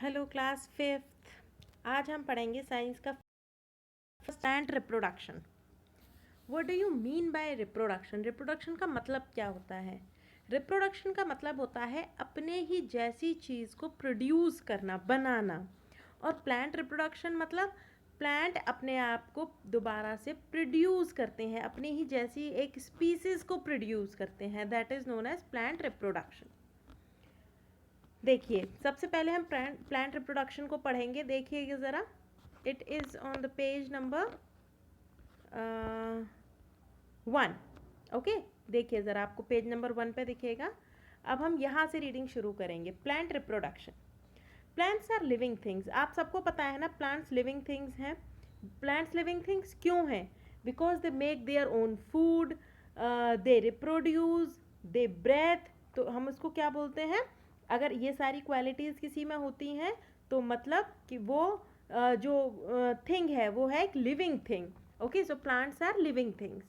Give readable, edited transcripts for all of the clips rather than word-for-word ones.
Hello class fifth. आज हम पढ़ेंगे साइंस का first and reproduction. What do you mean by reproduction? Reproduction का मतलब क्या होता है? रिप्रोडक्शन का मतलब होता है अपने ही जैसी चीज़ को प्रोड्यूस करना, बनाना। और प्लांट रिप्रोडक्शन मतलब प्लांट अपने आप को दोबारा से प्रोड्यूस करते हैं, अपनी ही जैसी एक स्पीसीज को प्रोड्यूस करते हैं। That is known as plant reproduction. देखिए, सबसे पहले हम प्लांट रिप्रोडक्शन को पढ़ेंगे। देखिएगा ज़रा, it is on the page number 1। Okay, देखिए ज़रा, आपको पेज नंबर 1 पे दिखेगा। अब हम यहाँ से रीडिंग शुरू करेंगे। Plant reproduction. Plants are living things. आप सबको पता है ना, प्लांट्स लिविंग थिंग्स हैं। प्लांट्स लिविंग थिंग्स क्यों हैं? Because they make their own food, they reproduce, they breathe. तो हम उसको क्या बोलते हैं? अगर ये सारी क्वालिटीज़ किसी में होती हैं तो मतलब कि वो जो थिंग है वो है एक living thing. Okay, so plants are living things.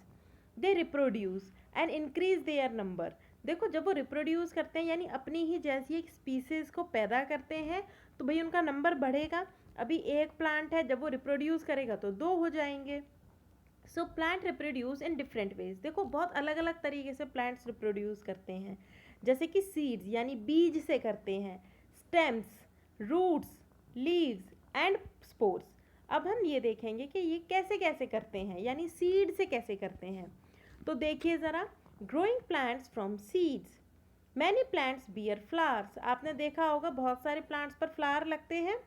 They reproduce and increase their number. देखो, जब वो रिप्रोड्यूस करते हैं यानी अपनी ही जैसी एक स्पीसीज को पैदा करते हैं तो भाई उनका नंबर बढ़ेगा। अभी एक प्लांट है, जब वो रिप्रोड्यूस करेगा तो 2 हो जाएंगे। So plant reproduce in different ways. देखो, बहुत अलग अलग तरीके से प्लांट्स रिप्रोड्यूस करते हैं। जैसे कि सीड्स यानी बीज से करते हैं, stems, roots, leaves and spores. अब हम ये देखेंगे कि ये कैसे कैसे करते हैं, यानी सीड से कैसे करते हैं। तो देखिए ज़रा, growing plants from seeds. Many plants beer flowers. आपने देखा होगा बहुत सारे प्लांट्स पर फ्लावर लगते हैं।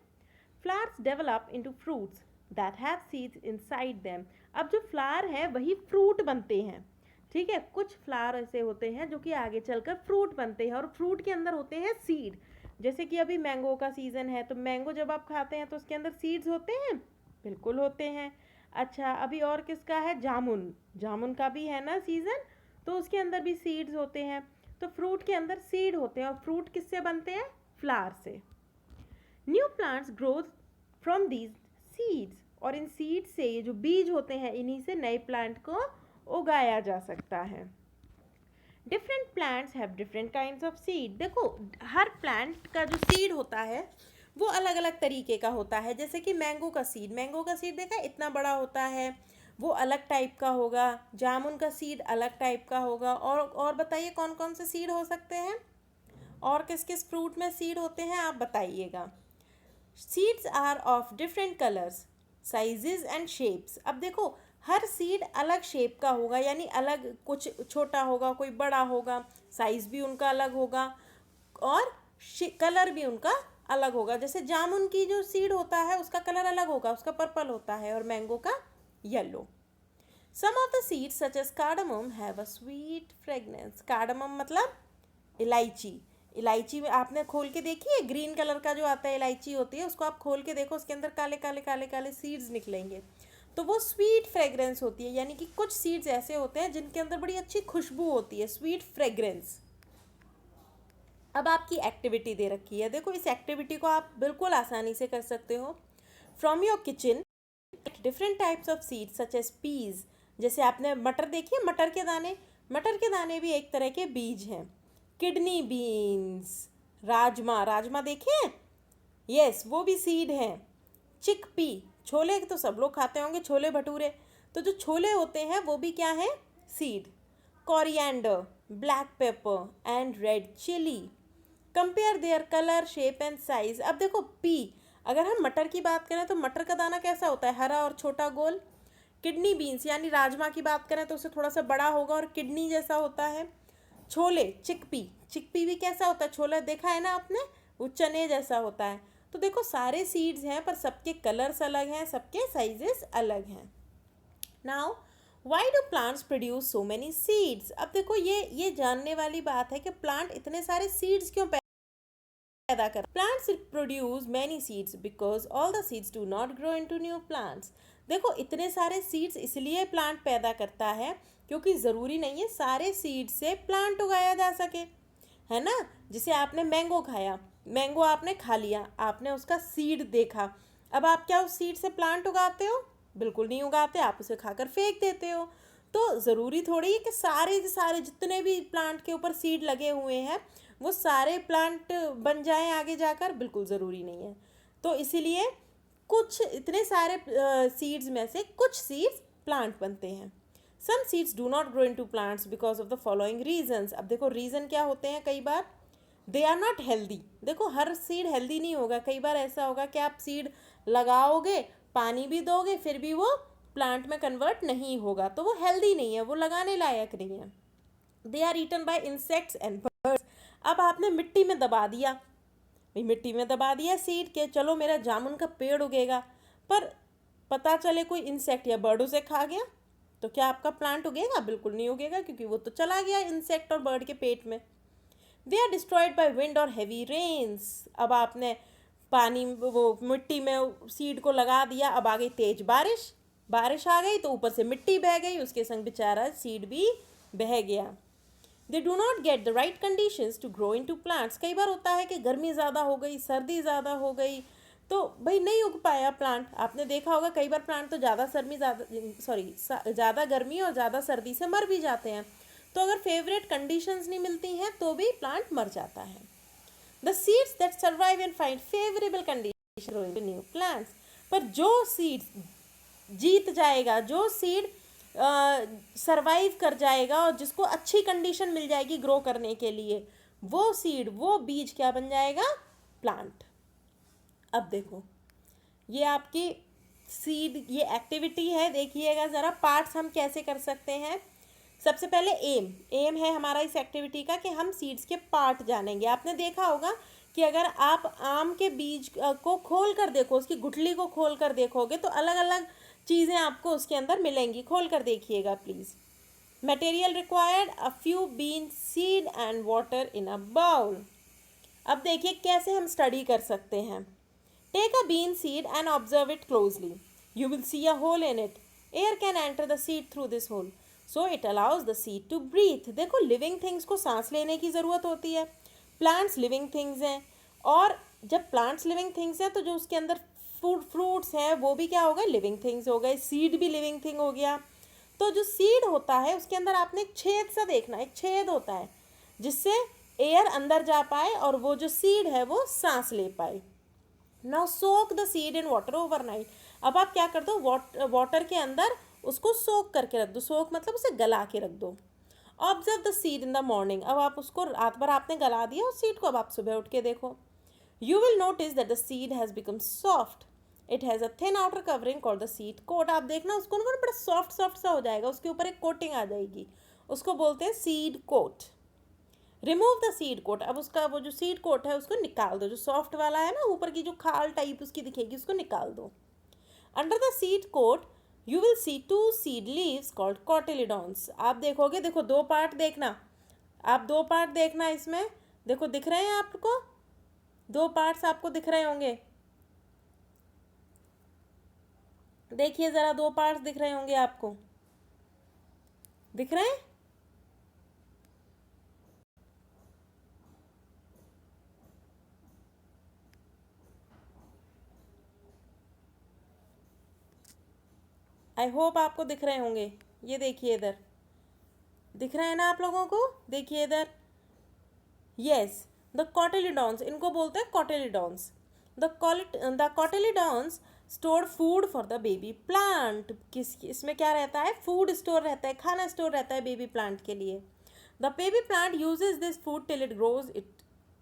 Flowers develop into fruits that have seeds inside them. अब जो फ्लावर है वही फ्रूट बनते हैं। ठीक है, कुछ फ्लावर ऐसे होते हैं जो कि आगे चलकर फ्रूट बनते हैं और फ्रूट के अंदर होते हैं सीड। जैसे कि अभी मैंगो का सीज़न है तो मैंगो जब आप खाते हैं तो उसके अंदर सीड्स होते हैं, बिल्कुल होते हैं। अच्छा, अभी और किसका है? जामुन। जामुन का भी है ना सीज़न, तो उसके अंदर भी सीड्स होते हैं। तो फ्रूट के अंदर सीड होते हैं और फ्रूट किससे बनते हैं? फ्लावर से। New plants grow from these seeds. और इन सीड्स से, ये जो बीज होते हैं, इन्हीं से नए प्लांट को उगाया जा सकता है। Different plants have different kinds of seed. देखो, हर प्लांट का जो सीड होता है वो अलग अलग तरीके का होता है। जैसे कि मैंगो का सीड, देखा इतना बड़ा होता है, वो अलग टाइप का होगा। जामुन का सीड अलग टाइप का होगा। और बताइए कौन कौन से सीड हो सकते हैं, और किस किस फ्रूट में सीड होते हैं, आप बताइएगा। Seeds are of different colours, sizes and shapes. अब देखो, हर सीड अलग शेप का होगा, यानी अलग, कुछ छोटा होगा, कोई बड़ा होगा, साइज भी उनका अलग होगा और कलर भी उनका अलग होगा। जैसे जामुन की जो सीड होता है उसका कलर अलग होगा, उसका पर्पल होता है, और मैंगो का yellow. Some of the seeds such as cardamom have a sweet fragrance. Cardamom मतलब इलायची। इलायची में आपने खोल के देखी है, ग्रीन कलर का जो आता है इलायची होती है, उसको आप खोल के देखो, उसके अंदर काले काले काले काले सीड्स निकलेंगे, तो वो स्वीट फ्रेग्रेंस होती है। यानी कि कुछ सीड्स ऐसे होते हैं जिनके अंदर बड़ी अच्छी खुशबू होती है, स्वीट फ्रेग्रेंस। अब आपकी एक्टिविटी दे रखी है। देखो, इस एक्टिविटी को आप बिल्कुल आसानी से कर सकते हो। From your kitchen different types of seeds such as peas. जैसे आपने मटर देखी है, मटर के दाने, मटर के दाने भी एक तरह के बीज हैं। किडनी बीन्स, राजमा, राजमा देखे हैं, यस वो भी सीड हैं। चिकपी, छोले तो सब लोग खाते होंगे, छोले भटूरे, तो जो छोले होते हैं वो भी क्या है? Seed. Coriander, black pepper and red chilli. Compare their colour, shape and size. अब देखो, पी, अगर हम मटर की बात करें तो मटर का दाना कैसा होता है? हरा और छोटा गोल। किडनी बीन्स यानी राजमा की बात करें तो उसे थोड़ा सा बड़ा होगा और किडनी जैसा होता है। छोले, चिकपी, चिकपी भी कैसा होता है? छोला देखा है ना आपने, वो चने जैसा होता है। तो देखो, सारे सीड्स हैं पर सबके कलर्स अलग हैं, सबके साइजेस अलग हैं। Now, why do plants produce so many seeds? अब देखो, ये जानने वाली बात है कि प्लांट इतने सारे सीड्स क्यों पैदा कर। Plants produce many seeds because all the seeds do not grow into new plants. देखो, इतने सारे सीड्स इसलिए प्लांट पैदा करता है क्योंकि ज़रूरी नहीं है सारे सीड से प्लांट उगाया जा सके, है ना। जैसे आपने मैंगो खाया, मैंगो आपने खा लिया, आपने उसका सीड देखा, अब आप क्या उस सीड से प्लांट उगाते हो? बिल्कुल नहीं उगाते, आप उसे खाकर फेंक देते हो। तो ज़रूरी थोड़ी है कि सारे सारे जितने भी प्लांट के ऊपर सीड लगे हुए हैं वो सारे प्लांट बन जाएं आगे जाकर, बिल्कुल ज़रूरी नहीं है। तो इसीलिए कुछ इतने सारे सीड्स में से कुछ सीड्स प्लांट बनते हैं। Some seeds do not grow into plants because of the following reasons. अब देखो रीज़न क्या होते हैं, कई बार दे आर नॉट हेल्दी। देखो हर सीड हेल्दी नहीं होगा, कई बार ऐसा होगा कि आप सीड लगाओगे, पानी भी दोगे, फिर भी वो प्लांट में कन्वर्ट नहीं होगा, तो वो हेल्दी नहीं है, वो लगाने लायक नहीं है। They are eaten by insects and birds. अब आपने मिट्टी में दबा दिया, भाई मिट्टी में दबा दिया सीड के, चलो मेरा जामुन का पेड़ उगेगा, पर पता चले कोई इंसेक्ट या बर्ड उसे खा गया, तो क्या आपका प्लांट उगेगा? बिल्कुल नहीं उगेगा, क्योंकि वो तो चला गया इंसेक्ट और बर्ड के पेट में। They are destroyed by wind और हैवी रेन्स। अब आपने पानी वो मिट्टी में सीड को लगा दिया, अब आ गई तेज बारिश, बारिश आ गई तो ऊपर से मिट्टी बह गई, उसके संग बेचारा सीड भी बह गया। They do not get the right conditions to grow into plants. कई बार होता है कि गर्मी ज़्यादा हो गई, सर्दी ज़्यादा हो गई, तो भाई नहीं उग पाया प्लांट। आपने देखा होगा कई बार प्लांट तो ज़्यादा गर्मी और ज़्यादा सर्दी से मर भी जाते हैं। तो अगर फेवरेट कंडीशंस नहीं मिलती हैं तो भी प्लांट मर जाता है। The seeds that survive and find favourable condition grow into new plants. पर जो सीड्स जीत जाएगा, जो सीड सरवाइव कर जाएगा और जिसको अच्छी कंडीशन मिल जाएगी ग्रो करने के लिए, वो सीड, वो बीज क्या बन जाएगा? प्लांट। अब देखो ये आपकी सीड, ये एक्टिविटी है, देखिएगा ज़रा पार्ट्स हम कैसे कर सकते हैं। सबसे पहले एम है हमारा इस एक्टिविटी का कि हम सीड्स के पार्ट जानेंगे। आपने देखा होगा कि अगर आप आम के बीज को खोल कर देखो, उसकी गुठली को खोल कर देखोगे तो अलग अलग चीज़ें आपको उसके अंदर मिलेंगी। खोल कर देखिएगा please. Material required, a few bean seed and water in a bowl. अब देखिए कैसे हम स्टडी कर सकते हैं। Take a bean seed and observe it closely. You will see a hole in it. Air can enter the seed through this hole, so it allows the seed to breathe. देखो living things को सांस लेने की ज़रूरत होती है। Plants living things हैं, और जब प्लांट्स लिविंग थिंग्स हैं तो जो उसके अंदर फ्रूट्स हैं वो भी क्या हो गए? लिविंग थिंग्स हो गए। सीड भी लिविंग थिंग हो गया। तो जो सीड होता है उसके अंदर आपने एक छेद सा देखना, एक छेद होता है जिससे एयर अंदर जा पाए और वो जो सीड है वो सांस ले पाए। Now soak the seed in water overnight. अब आप क्या कर दो, वाटर के अंदर उसको सोक करके रख दो। सोक मतलब उसे गला के रख दो। Observe the seed in the morning. अब आप उसको रात भर आपने गला दिया उस सीड को, अब आप सुबह उठ के देखो। You will notice that the seed has become soft. It has a thin outer covering called the seed coat. आप देखना उसको ना बड़ा सॉफ्ट सॉफ्ट सा हो जाएगा, उसके ऊपर एक कोटिंग आ जाएगी, उसको बोलते हैं seed coat. Remove the seed coat. अब उसका वो जो सीड कोट है उसको निकाल दो, जो सॉफ्ट वाला है ना, ऊपर की जो खाल टाइप उसकी दिखेगी उसको निकाल दो। Under the seed coat you will see two seed leaves called cotyledons. आप देखोगे, देखो दो पार्ट देखना, आप दो पार्ट देखना इसमें, देखो दिख रहे हैं आपको, दो पार्ट्स आपको दिख रहे होंगे। देखिए ज़रा, दो पार्ट्स दिख रहे होंगे आपको, दिख रहे हैं? आई होप आपको दिख रहे होंगे। ये देखिए इधर दिख रहे हैं ना आप लोगों को, देखिए इधर। यस, द कॉटिलिडॉन्स, इनको बोलते हैं cotyledons. The cotyledons store food for the baby plant. किस इसमें क्या रहता है? फूड स्टोर रहता है, खाना स्टोर रहता है बेबी प्लांट के लिए। The baby plant uses this food till it grows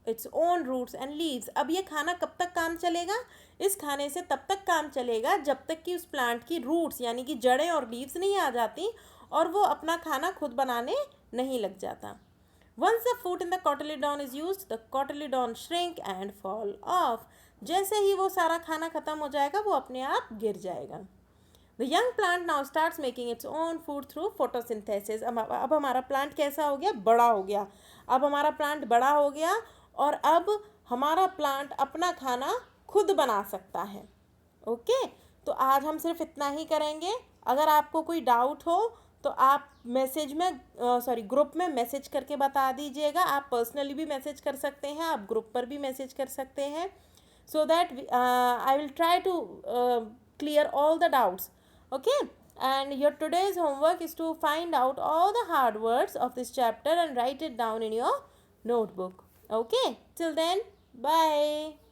its own roots and leaves. अब ये खाना कब तक काम चलेगा? इस खाने से तब तक काम चलेगा जब तक कि उस प्लांट की रूट्स यानी कि जड़ें और लीव्स नहीं आ जाती और वो अपना खाना खुद बनाने नहीं लग जाता। Once the food in the cotyledon is used, the cotyledon shrink and fall off. जैसे ही वो सारा खाना खत्म हो जाएगा वो अपने आप गिर जाएगा। The young plant now starts making its own food through photosynthesis. अब हमारा प्लांट कैसा हो गया? बड़ा हो गया। अब हमारा प्लांट बड़ा हो गया और अब हमारा प्लांट अपना खाना खुद बना सकता है। ओके, तो आज हम सिर्फ इतना ही करेंगे। अगर आपको कोई डाउट हो तो आप मैसेज में ग्रुप में मैसेज करके बता दीजिएगा। आप पर्सनली भी मैसेज कर सकते हैं, आप ग्रुप पर भी मैसेज कर सकते हैं, so that I will try to clear all the doubts. Okay, and your today's homework is to find out all the hard words of this chapter and write it down in your notebook. Okay, till then, bye.